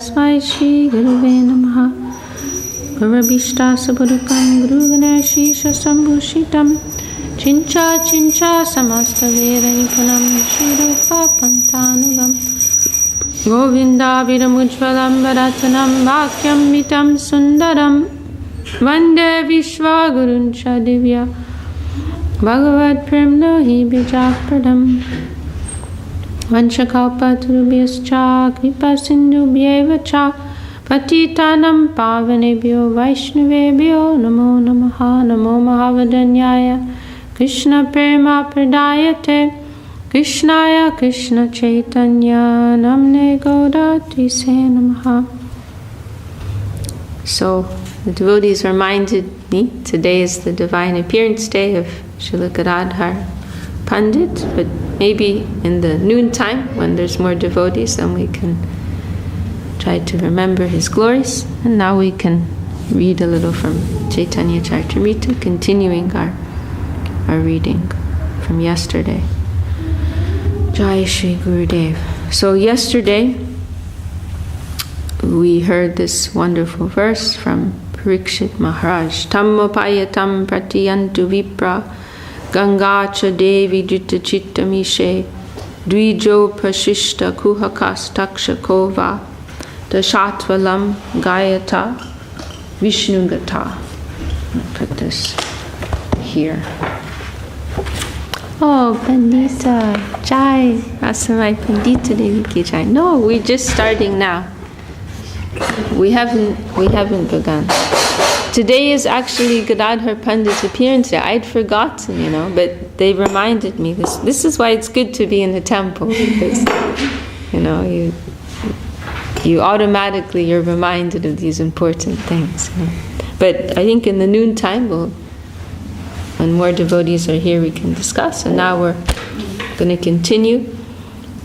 Tasmai Shri Guruve Namaha. Gurubhishta Sabudukam Guru Ganeshi Shasambhushitam Ch.Ch Samasta Veda Nipunam Shri Rupa Pantanugam Govinda Viramujvalam Bharatanam Bhakyam Mitam Sundaram Vande Vishwa Guruncha Divya Bhagavad Premno Hi Bijapradam Vanchakalpatarubhyascha Kripa Sindhubhyeva Cha Patitanam Pavanebhyo Vaishnavebhyo Namo Namaha Namo Mahavadanyaya Krishna Prema Pradayate Krishnaya Krishna Chaitanya Namne Gaudati Se Namaha. So the devotees reminded me today is the divine appearance day of Srila Gadadhar Pandit, but maybe in the noontime when there's more devotees then we can try to remember his glories. And now we can read a little from Chaitanya Charitamrita, continuing our reading from yesterday. Jai Shri Gurudev. So yesterday we heard this wonderful verse from Parikshit Maharaj. Tammopayatam pratiyantu vipra Ganga cha Devi jita chitta mishe Dvijo prashishta kuhakas takshakova Dashatvalam gayata Vishnugata. I'll put this here. Oh, Pandita, Jai, Rasamai Pandita Devi ki Jai. No, we're just starting now. We haven't begun. Today is actually Gadadhar Pandit's appearance day. I'd forgotten, but they reminded me. This is why it's good to be in the temple, because, you automatically, you're reminded of these important things. But I think in the noontime, when more devotees are here, we can discuss. And now we're going to continue.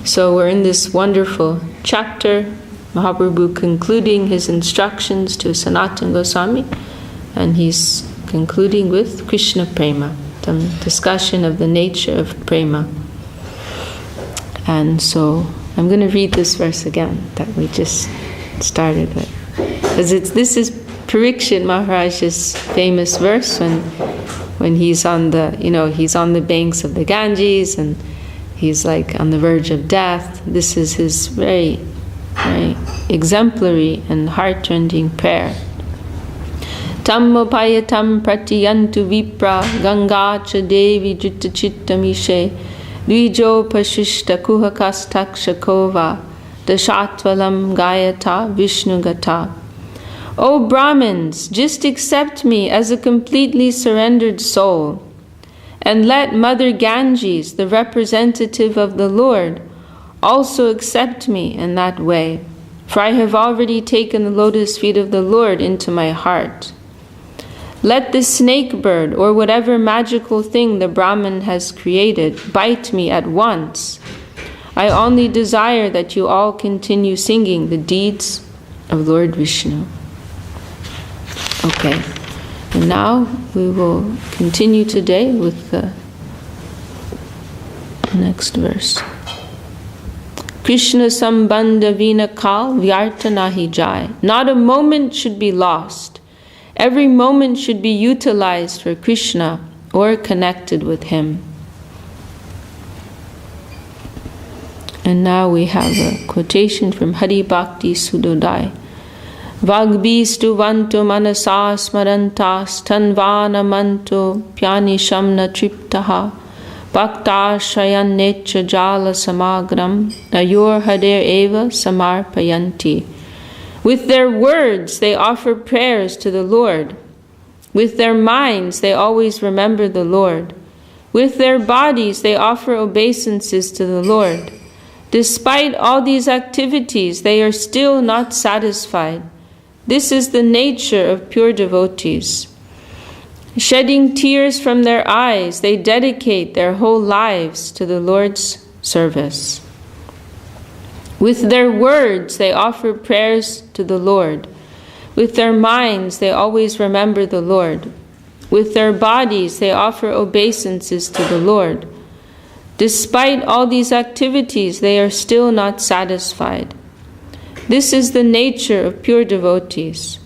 So we're in this wonderful chapter, Mahaprabhu concluding his instructions to Sanatana Goswami, and he's concluding with Krishna Prema, the discussion of the nature of Prema. And so I'm going to read this verse again that we just started with, because this is Parikshit Maharaj's famous verse when he's on the banks of the Ganges and he's like on the verge of death. This is his very, very exemplary and heart-rending prayer. Tammopayatam pratiyantu vipra Ganga cha Devi jita chitta mishe Dvijo pashishta kuhakas takshakova Dashatvalam gayata Vishnugata. O Brahmins, just accept me as a completely surrendered soul, and let Mother Ganges, the representative of the Lord, also accept me in that way, for I have already taken the lotus feet of the Lord into my heart. Let the snake bird, or whatever magical thing the Brahmin has created, bite me at once. I only desire that you all continue singing the deeds of Lord Vishnu. Okay, and now we will continue today with the next verse. Krishna sambandha vina kal vyartha nahi jai. Not a moment should be lost. Every moment should be utilized for Krishna or connected with him. And now we have a quotation from Hari Bhakti Sudodai. Vagbhistu vanto manasa smarantas tanvana manto pyani shamna triptaha bhakta shayan necha jala samagram nayor hader eva samarpayanti. With their words they offer prayers to the Lord. With their minds they always remember the Lord. With their bodies they offer obeisances to the Lord. Despite all these activities, they are still not satisfied. This is the nature of pure devotees. Shedding tears from their eyes, they dedicate their whole lives to the Lord's service. With their words, they offer prayers to the Lord. With their minds, they always remember the Lord. With their bodies, they offer obeisances to the Lord. Despite all these activities, they are still not satisfied. This is the nature of pure devotees.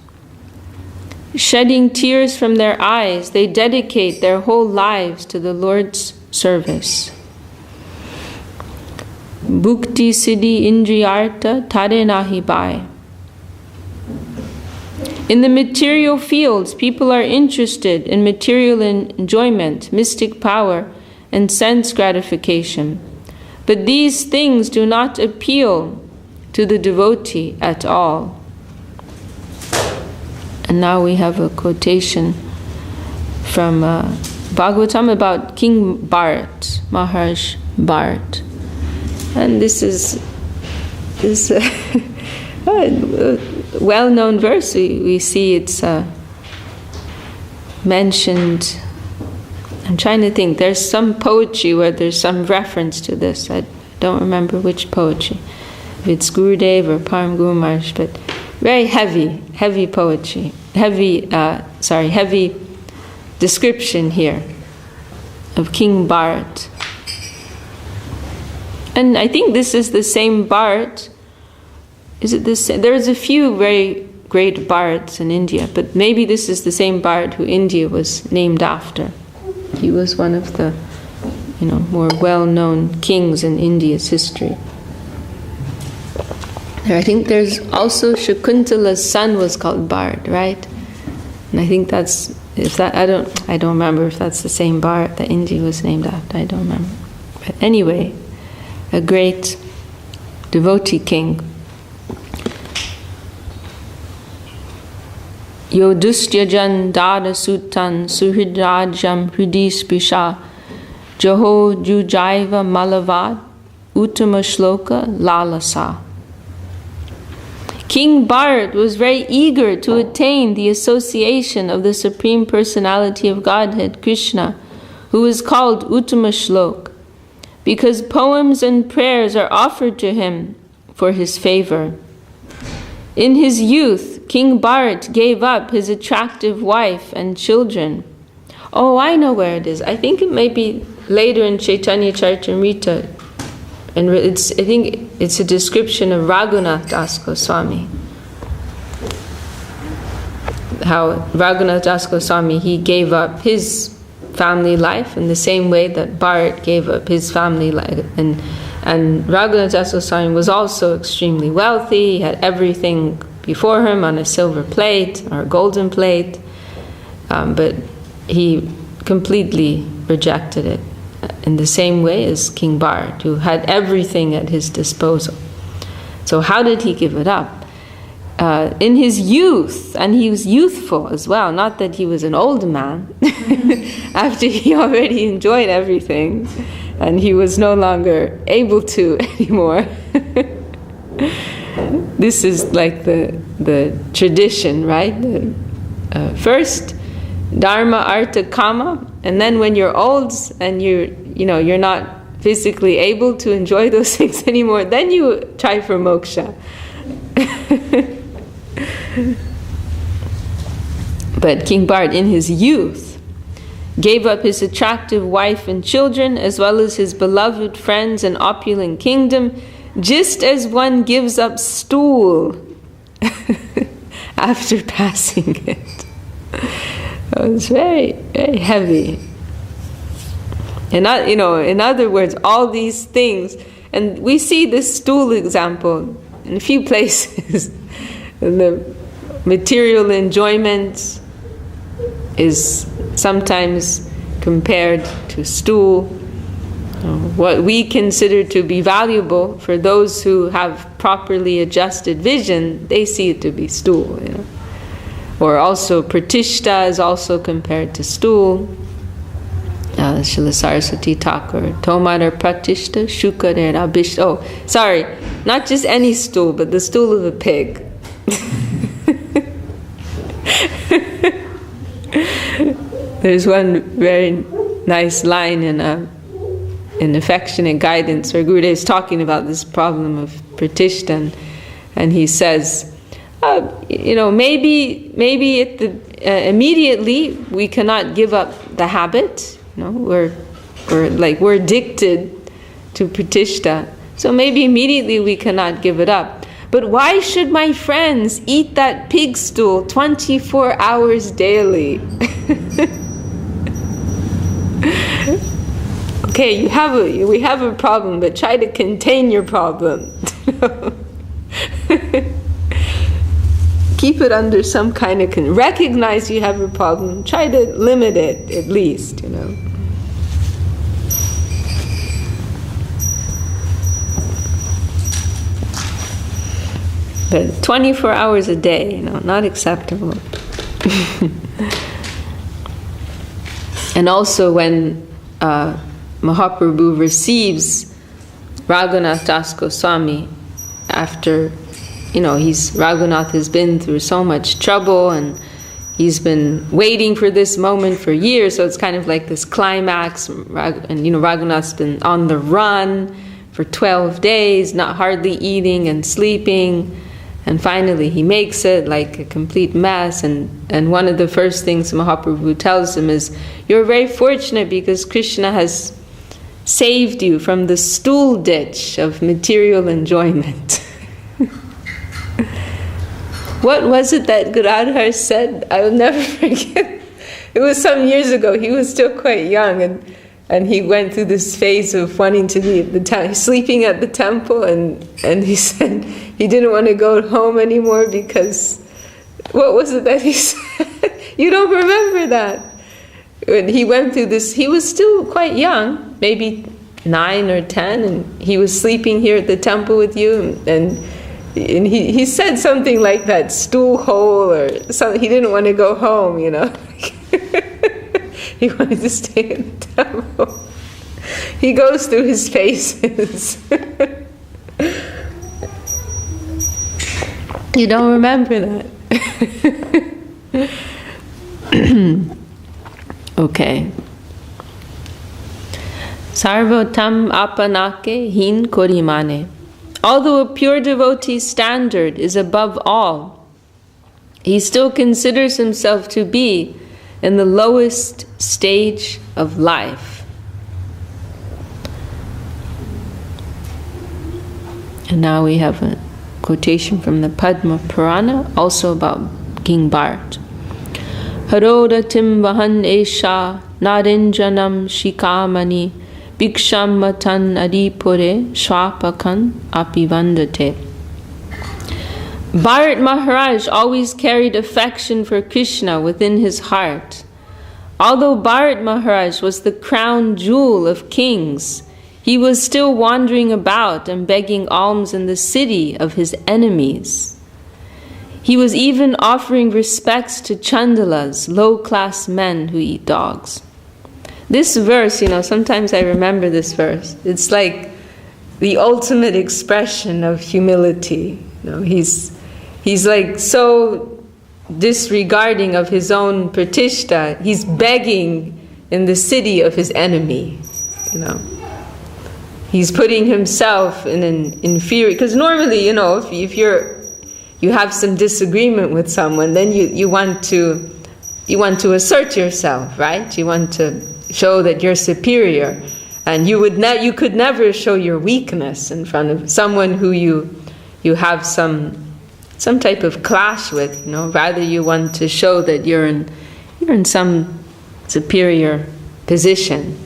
Shedding tears from their eyes, they dedicate their whole lives to the Lord's service. Bhukti siddhi indriyartha tare nahi bai. In the material fields, people are interested in material enjoyment, mystic power, and sense gratification. But these things do not appeal to the devotee at all. And now we have a quotation from Bhagavatam about King Bharat, Maharaj Bharat. And this is a well-known verse. We see it's mentioned. I'm trying to think. There's some poetry where there's some reference to this. I don't remember which poetry. If it's Gurudev or Param Guru Maharaj, but very heavy poetry. Heavy description here of King Bharat. And I think this is the same Bharat. Is it the same? There's a few very great Bharats in India, but maybe this is the same Bharat who India was named after. He was one of the, more well-known kings in India's history. I think there's also Shakuntala's son was called Bharat, right? And I think I don't remember if that's the same Bharat that India was named after. I don't remember. But anyway, a great devotee king. Yodustyajan dada sutan suhridrajam hridis pisha jaho jujaiva malavad uttama shloka lalasa. King Bharat was very eager to attain the association of the Supreme Personality of Godhead, Krishna, who is called Uttama Shlok, because poems and prayers are offered to him for his favor. In his youth, King Bharat gave up his attractive wife and children. Oh, I know where it is. I think it may be later in Chaitanya Charitamrita. And I think it's a description of Raghunath Das Goswami. How Raghunath Das Goswami, he gave up his family life in the same way that Bharat gave up his family life. And Raghunath Das Goswami was also extremely wealthy. He had everything before him on a silver plate or a golden plate. But he completely rejected it. In the same way as King Bharat, who had everything at his disposal. So how did he give it up? In his youth, and he was youthful as well, not that he was an old man, after he already enjoyed everything, and he was no longer able to anymore. This is like the tradition, right? First, Dharma, Artha, Kama, and then when you're old and you're not physically able to enjoy those things anymore, then you try for moksha. But King Bharat, in his youth, gave up his attractive wife and children, as well as his beloved friends and opulent kingdom, just as one gives up stool after passing it. It was very, very heavy. And in other words, all these things, and we see this stool example in a few places. The material enjoyment is sometimes compared to stool. What we consider to be valuable for those who have properly adjusted vision, they see it to be stool. Or also pratishta is also compared to stool. Srila Saraswati Thakur, Tomara pratishta shukare abhishta. Oh, sorry, not just any stool, but the stool of a pig. There's one very nice line in Affectionate Guidance where Gurudev is talking about this problem of pratishta, and he says, maybe immediately we cannot give up the habit. We're addicted to pratishta, so maybe immediately we cannot give it up. But why should my friends eat that pig stool 24 hours daily? Okay, we have a problem, but try to contain your problem. Keep it under some kind of recognize you have a problem. Try to limit it at least, But 24 hours a day, not acceptable. And also when Mahaprabhu receives Raghunath Das Goswami after, Raghunath has been through so much trouble and he's been waiting for this moment for years, so it's kind of like this climax, and Raghunath's been on the run for 12 days, not hardly eating and sleeping. And finally he makes it like a complete mess, and one of the first things Mahaprabhu tells him is, you're very fortunate because Krishna has saved you from the stool ditch of material enjoyment. What was it that Gadadhar said? I will never forget. It was some years ago. He was still quite young, and he went through this phase of wanting to be sleeping at the temple, and he said he didn't want to go home anymore because, what was it that he said? You don't remember that? When he went through this, he was still quite young, maybe 9 or 10, and he was sleeping here at the temple with you, and he said something like that, stool hole or something. He didn't want to go home, He wanted to stay in the temple. He goes through his phases. You don't remember that? Okay. Sarvotam apanake hin korimane. Although a pure devotee's standard is above all, he still considers himself to be in the lowest stage of life. And now we have a quotation from the Padma Purana, also about King Bharat. Harodatim vahan esha narinjanam shikamani bhiksham matan adipure swapakan apivandate. Bharat Maharaj always carried affection for Krishna within his heart. Although Bharat Maharaj was the crown jewel of kings, he was still wandering about and begging alms in the city of his enemies. He was even offering respects to chandalas, low-class men who eat dogs. This verse, sometimes I remember this verse. It's like the ultimate expression of humility. He's like so disregarding of his own pratishta. He's begging in the city of his enemy. He's putting himself in an inferior. Because normally, if you have some disagreement with someone, then you want to assert yourself, right? You want to show that you're superior, and you could never show your weakness in front of someone who you have some type of clash with. Rather you want to show that you're in some superior position.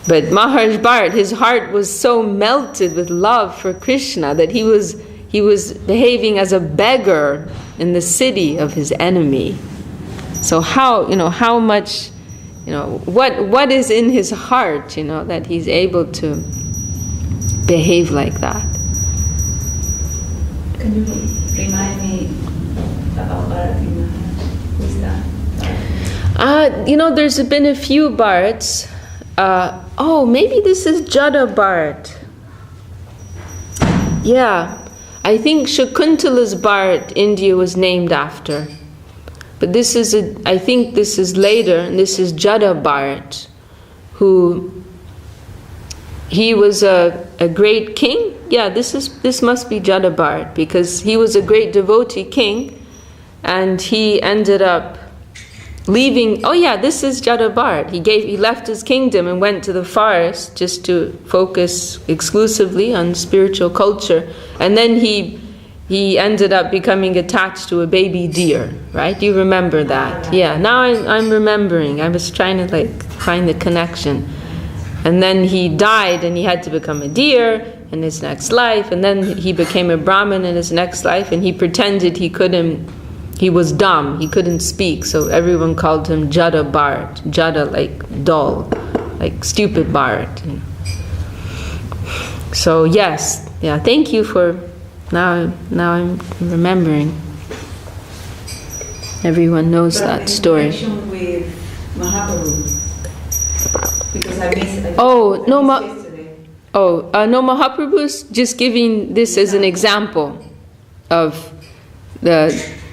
But Maharaj Bharat, his heart was so melted with love for Krishna that he was behaving as a beggar in the city of his enemy. So how much, what is in his heart, that he's able to behave like that. Can you remind me about Bharat Maharaj? Who's that? There's been a few Bharats. Maybe this is Jada Bharat. Yeah, I think Shakuntala's Bharat, India, was named after. But I think this is later, and this is Jada Bharat, he was a great king. Yeah, this must be Jada Bharat, because he was a great devotee king, and he ended up leaving. Oh yeah, this is Jada Bharat. He left his kingdom and went to the forest just to focus exclusively on spiritual culture, and then he ended up becoming attached to a baby deer, right? You remember that? Yeah, now I'm remembering. I was trying to like find the connection. And then he died and he had to become a deer in his next life, and then he became a Brahmin in his next life, and he pretended he was dumb, he couldn't speak, so everyone called him Jada Bharat. Jada, like dull, like stupid Bharat. So yes, yeah, thank you for, now I'm remembering. Everyone knows that story. With Mahaprabhu. Because I missed it. No, Mahaprabhu's just giving this as an example of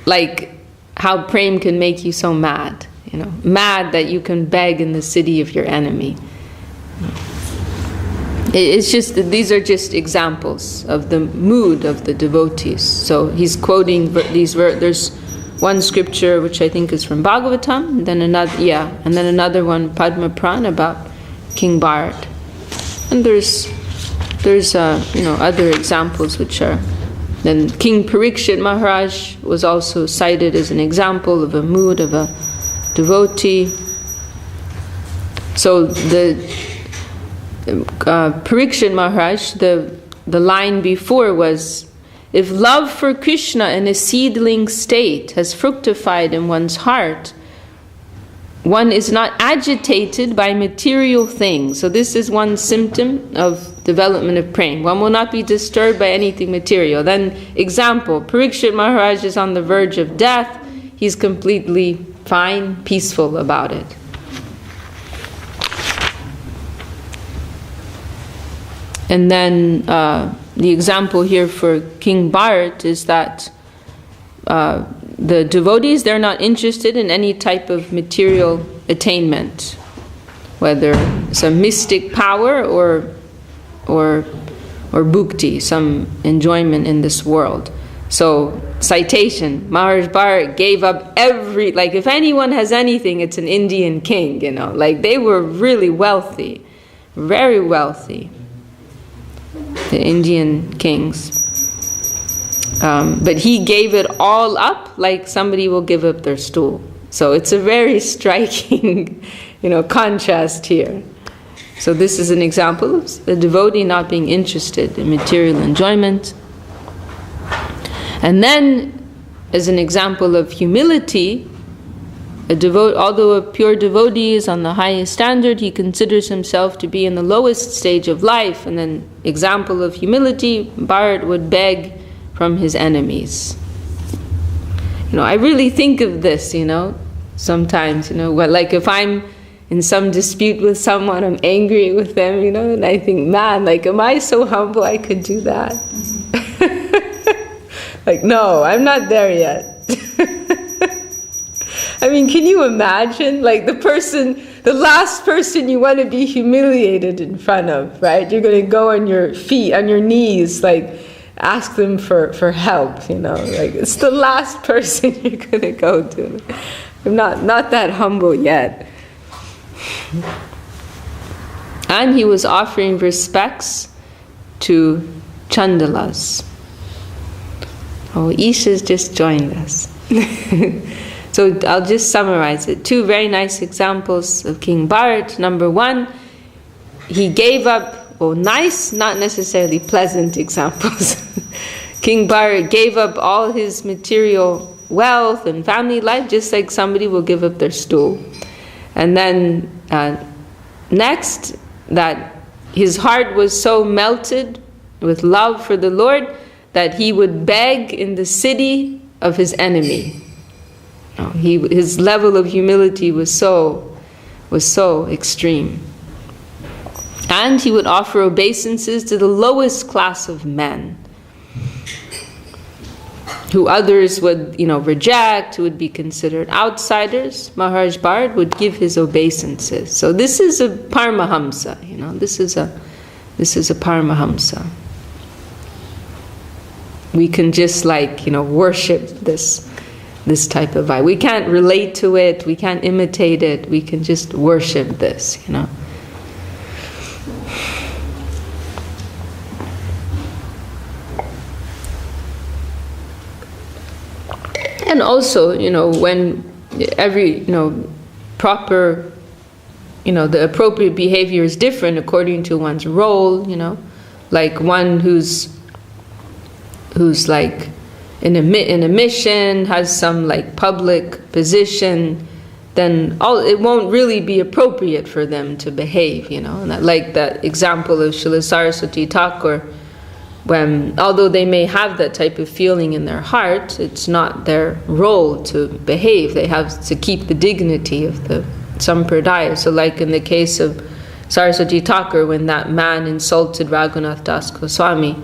like how prem can make you so mad, mad that you can beg in the city of your enemy. It's just that these are just examples of the mood of the devotees. So he's quoting there's one scripture which I think is from Bhagavatam, and then another one, Padma Puran, about King Bharat. And there's other examples which are. Then King Parikshit Maharaj was also cited as an example of a mood of a devotee. So the Parikshit Maharaj, the line before was, if love for Krishna in a seedling state has fructified in one's heart, one is not agitated by material things. So this is one symptom of development of prem. One will not be disturbed by anything material. Then example, Parikshit Maharaj is on the verge of death. He's completely fine, peaceful about it. And then the example here for King Bharat is that the devotees, they're not interested in any type of material attainment, whether it's a mystic power or bhakti, some enjoyment in this world. So, citation, Maharaj Bharat gave up if anyone has anything, it's an Indian king, they were really wealthy, very wealthy, the Indian kings. But he gave it all up like somebody will give up their stool. So it's a very striking, contrast here. So this is an example of the devotee not being interested in material enjoyment. And then, as an example of humility, although a pure devotee is on the highest standard, he considers himself to be in the lowest stage of life. And then, example of humility, Bharat would beg from his enemies. I really think of this, sometimes, like if I'm in some dispute with someone, I'm angry with them, and I think, man, am I so humble I could do that? No, I'm not there yet. I mean, can you imagine, the last person you want to be humiliated in front of, right? You're going to go on your feet, on your knees, ask them for help, it's the last person you're going to go to. I'm not that humble yet. And he was offering respects to Chandalas. Oh, Isha's just joined us. So I'll just summarize it. Two very nice examples of King Bharat. Number one, he gave up, nice, not necessarily pleasant examples. King Bharat gave up all his material wealth and family life, just like somebody will give up their stool. And then next, that his heart was so melted with love for the Lord that he would beg in the city of his enemy. His level of humility was so extreme. And he would offer obeisances to the lowest class of men, who others would, reject, who would be considered outsiders. Maharaj Bharat would give his obeisances. So this is a Paramahamsa, this is a Paramahamsa. We can just worship this this type of vibe. We can't relate to it, we can't imitate it, we can just worship this, And also, when every, proper, the appropriate behavior is different according to one's role, like one who's like in a mission, has some like public position, then it won't really be appropriate for them to behave, And like that example of Srila Saraswati Thakur, when although they may have that type of feeling in their heart, it's not their role to behave. They have to keep the dignity of the sampradaya. So like in the case of Saraswati Thakur, when that man insulted Raghunath Das Goswami,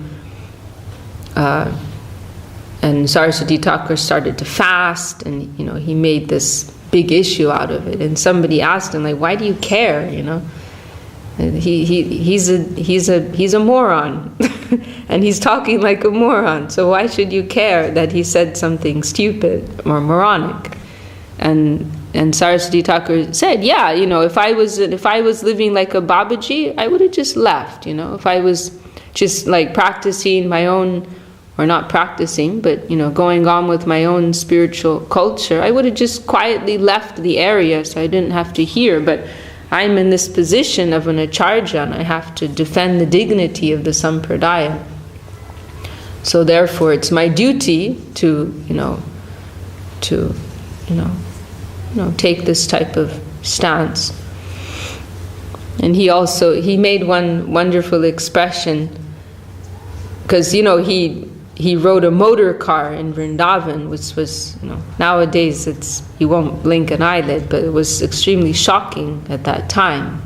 and Saraswati Thakur started to fast, and he made this big issue out of it. And somebody asked him, like, why do you care? He's a moron, and he's talking like a moron. So why should you care that he said something stupid or moronic? And Saraswati Thakur said, yeah, if I was living like a Babaji, I would have just left. If I was just like practicing my own, or not practicing, but going on with my own spiritual culture, I would have just quietly left the area, so I didn't have to hear. But I'm in this position of an acharya, and I have to defend the dignity of the sampradaya. So therefore, it's my duty to take this type of stance. And he made one wonderful expression, because he rode a motor car in Vrindavan, which was, nowadays you won't blink an eyelid, but it was extremely shocking at that time.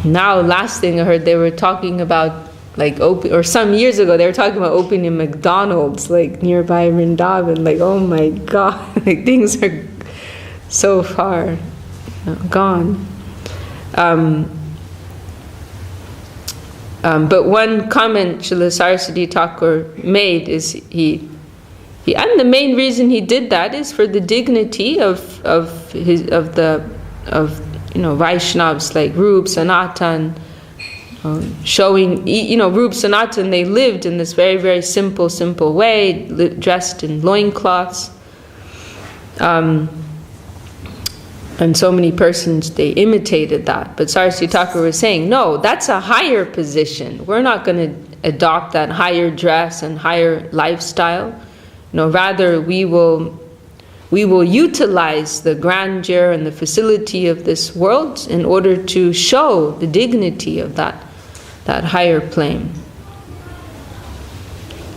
Now, last thing I heard, they were talking about, like, or some years ago, they were talking about opening a McDonald's, like, nearby Vrindavan. Like, oh my God, like, things are so far gone. But one comment Srila Saraswati Thakur made is and the main reason he did that is for the dignity of Vaishnavas like Rup, Sanatan, showing, Rup, Sanatan, they lived in this very, very simple way, dressed in loincloths. And so many persons, they imitated that. But Saraswati Thakur was saying, no, that's a higher position. We're not going to adopt that higher dress and higher lifestyle. Rather we will utilize the grandeur and the facility of this world in order to show the dignity of that higher plane.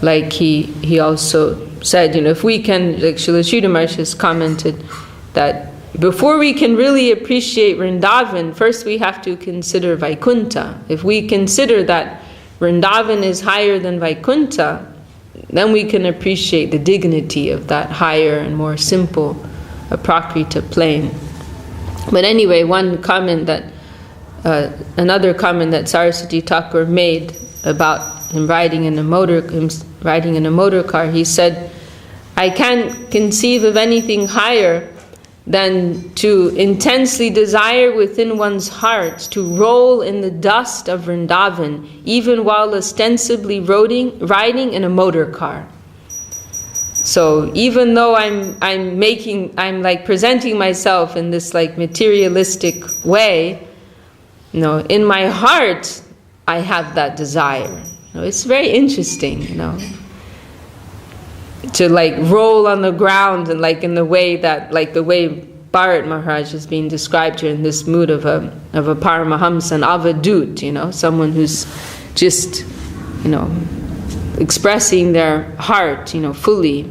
Like he also said, if we can, like Srila Sridhar Maharaj has commented, that before we can really appreciate Vrindavan, first we have to consider Vaikuntha. If we consider that Vrindavan is higher than Vaikuntha, then we can appreciate the dignity of that higher and more simple Prakrita plane. But anyway, another comment that Saraswati Thakur made about him riding in a motor car, he said, I can't conceive of anything higher than to intensely desire within one's heart to roll in the dust of Vrindavan, even while ostensibly riding in a motor car. So even though I'm like presenting myself in this like materialistic way, in my heart I have that desire. It's very interesting, to like roll on the ground and like in the way that, like the way Bharat Maharaj is being described here in this mood of a Paramahamsa, an avadut, someone who's just, expressing their heart, fully,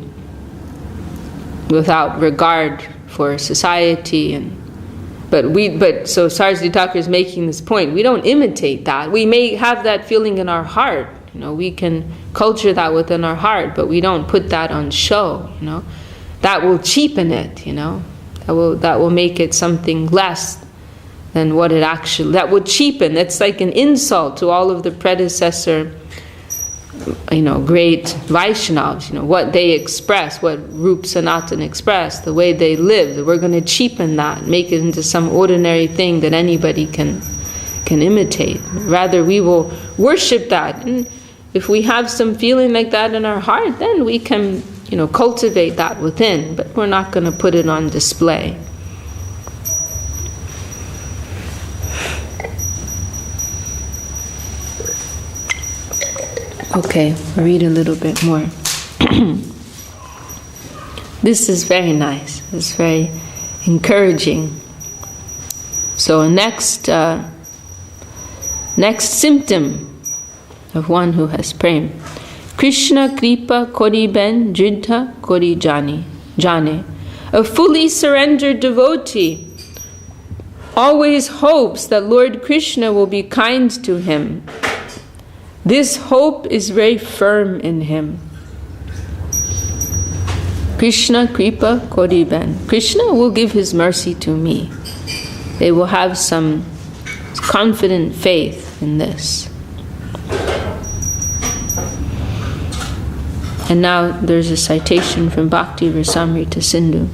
without regard for society. So Saraswati Thakur is making this point. We don't imitate that. We may have that feeling in our heart. We can culture that within our heart, but we don't put that on show. That will cheapen it. That will make it something less than what it actually. That would cheapen. It's like an insult to all of the predecessor great Vaishnavas, what they express, what Rup Sanatan expressed, the way they lived. We're going to cheapen that, make it into some ordinary thing that anybody can imitate. Rather, we will worship that. And if we have some feeling like that in our heart, then we can, cultivate that within. But we're not going to put it on display. Okay, I'll read a little bit more. This is very nice. It's very encouraging. So next symptom of one who has prem. Krishna kripa kori ben jidha kori jane. A fully surrendered devotee always hopes that Lord Krishna will be kind to him. This hope is very firm in him. Krishna kripa kori ben. Krishna will give his mercy to me. They will have some confident faith in this. And now there's a citation from Bhakti Rasamrita Sindhu.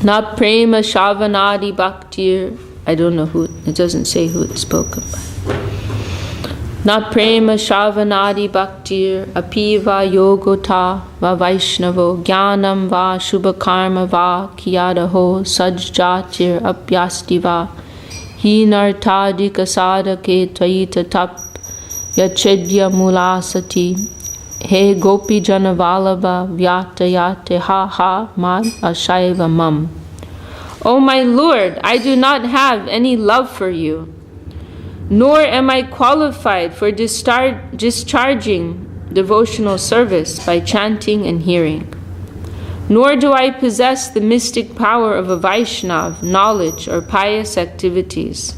Na prema shavanadi bhaktir. I don't know who, it doesn't say who it's spoken by. Na prema shavanadi bhaktir apiva yogota va vaishnavo jnanam va shubhakarma va kiyadaho sajjatir apyasti va hinartadika sadake tvayita tap yachedya mulasati he gopi janavalabha vyatayate ha ha mad ashaiva mam. O my Lord, I do not have any love for you, nor am I qualified for discharging devotional service by chanting and hearing. Nor do I possess the mystic power of a Vaishnav, knowledge, or pious activities.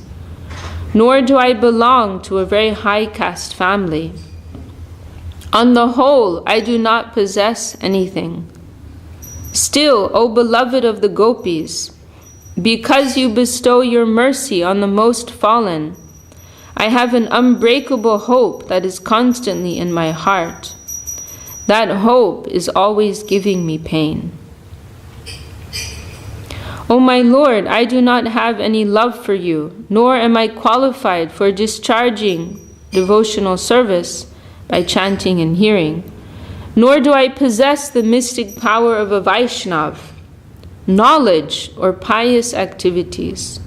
Nor do I belong to a very high caste family. On the whole, I do not possess anything. Still, O beloved of the gopis, because you bestow your mercy on the most fallen, I have an unbreakable hope that is constantly in my heart. That hope is always giving me pain. O my Lord, I do not have any love for you, nor am I qualified for discharging devotional service by chanting and hearing, nor do I possess the mystic power of a Vaishnav, knowledge, or pious activities,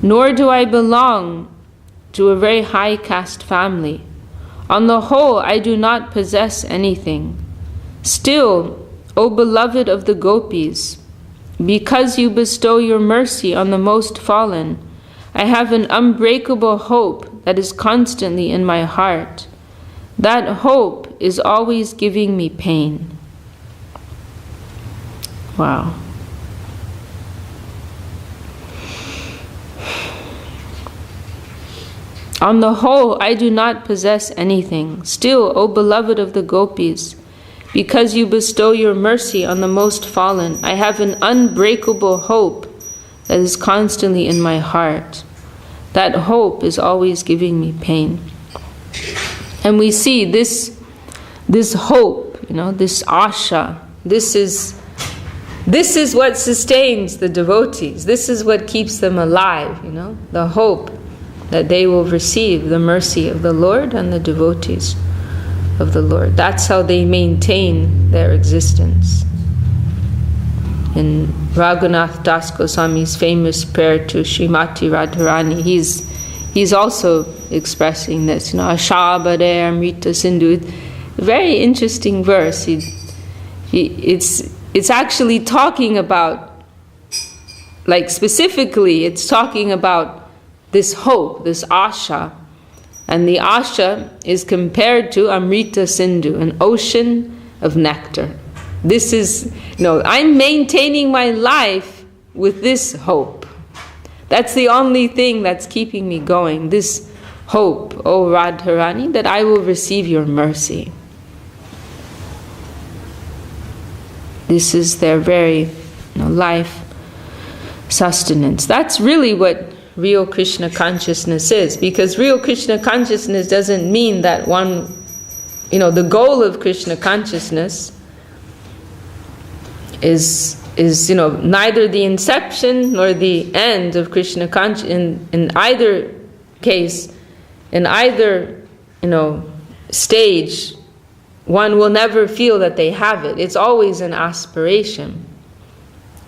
nor do I belong to a very high caste family. On the whole, I do not possess anything. Still, O beloved of the gopis, because you bestow your mercy on the most fallen, I have an unbreakable hope that is constantly in my heart. That hope is always giving me pain. Wow. On the whole, I do not possess anything. Still, O beloved of the gopis, because you bestow your mercy on the most fallen, I have an unbreakable hope that is constantly in my heart. That hope is always giving me pain. And we see this hope, this asha, this is what sustains the devotees. This is what keeps them alive, the hope that they will receive the mercy of the Lord and the devotees of the Lord. That's how they maintain their existence. In Raghunath Das Goswami's famous prayer to Srimati Radharani, he's also expressing this, Ashabade Amrita Sindhu. Very interesting verse. It's actually talking about, specifically, it's talking about this hope, this asha. And the asha is compared to Amrita Sindhu, an ocean of nectar. This is, I'm maintaining my life with this hope. That's the only thing that's keeping me going. This hope, O Radharani, that I will receive your mercy. This is their very life sustenance. That's really what real Krishna consciousness is, because real Krishna consciousness doesn't mean that one the goal of Krishna consciousness is neither the inception nor the end of Krishna consciousness. In either case, in either stage, one will never feel that they have it. It's always an aspiration.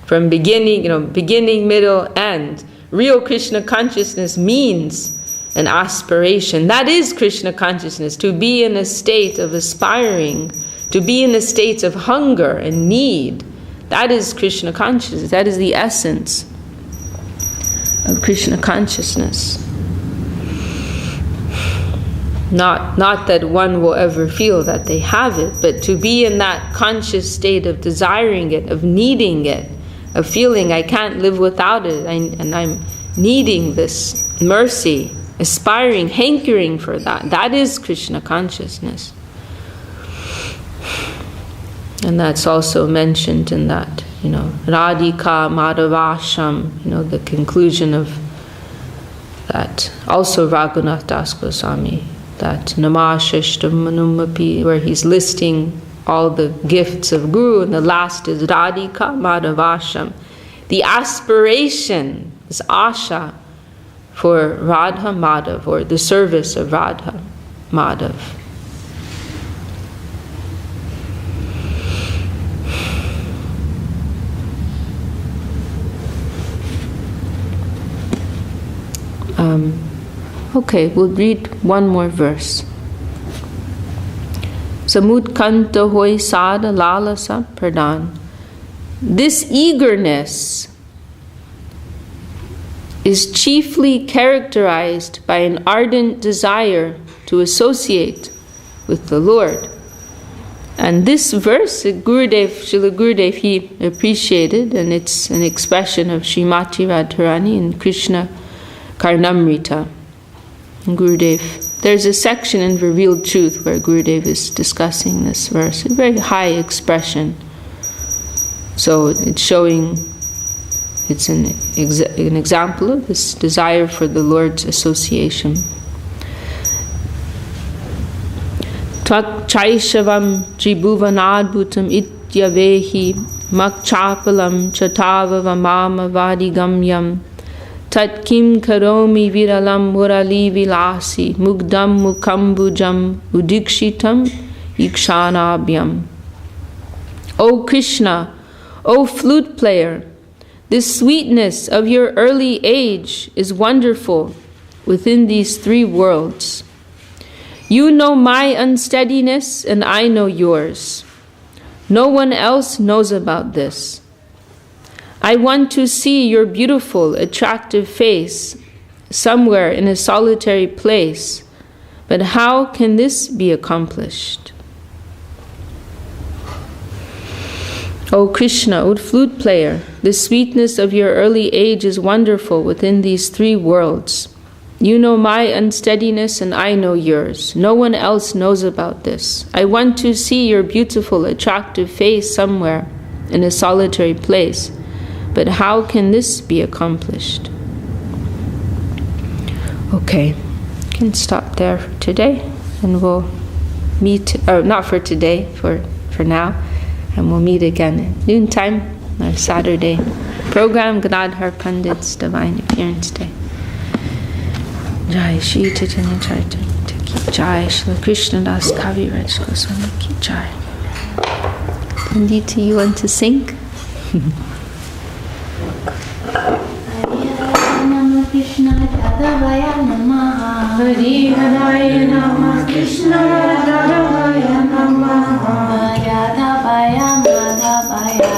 From beginning, middle, end. Real Krishna consciousness means an aspiration. That is Krishna consciousness, to be in a state of aspiring, to be in a state of hunger and need. That is Krishna consciousness. That is the essence of Krishna consciousness. Not that one will ever feel that they have it, but to be in that conscious state of desiring it, of needing it, of feeling I can't live without it, and I'm needing this mercy, aspiring, hankering for that. That is Krishna consciousness. And that's also mentioned in that, Radhika Madhavasham, the conclusion of that. Also Raghunath Das Goswami, that Namashishtam Manumapi, where he's listing all the gifts of Guru, and the last is Radhika Madhavasham. The aspiration is Asha for Radha Madhav, or the service of Radha Madhav. Okay, we'll read one more verse. Samutkanta hoy sada lalasa pradhan. This eagerness is chiefly characterized by an ardent desire to associate with the Lord. And this verse, Srila Gurudev, he appreciated, and it's an expression of Srimati Radharani in Krishna Karnamrita. Gurudev, there's a section in Revealed Truth where Gurudev is discussing this verse, a very high expression. So it's showing, it's an example of this desire for the Lord's association. Tvakshaishavam tribhuvanadbhutam ityavehi makchapalam chatavavamama vadigamyam tat kim karomi viralam murali vilasi mugdam mukambujam udikshitam ikshanabhyam. O Krishna, O flute player, the sweetness of your early age is wonderful within these three worlds. You know my unsteadiness and I know yours. No one else knows about this. I want to see your beautiful, attractive face somewhere in a solitary place, but how can this be accomplished? O Krishna, O flute player, the sweetness of your early age is wonderful within these three worlds. You know my unsteadiness and I know yours. No one else knows about this. I want to see your beautiful, attractive face somewhere in a solitary place, but how can this be accomplished? Okay, we can stop there for today, and we'll meet, or not for today, for now, and we'll meet again at noontime, our Saturday program, Gadadhar Pandit's Divine Appearance Day. Jai Shri Chaitanya Charitamrita ki Jai, Shri Krishna Das Kaviraj Goswami ki Jai. Pandita, you want to sing? Krishna Yadavaya Namaha Hari Hadaya Namaha Krishna Yadavaya Namaha Yadavaya Madhavaya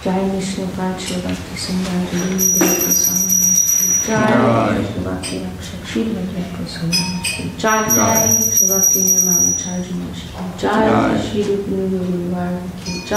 Jai Vishnu Pancha Bhakti Sundar Devi Goswami Jai Vishnu Bhakti Rakshak Shri Madhya Goswami Jai Vishnu Bhakti Nirmala Charjana Jai Shri Rupa Guru Varaki Jai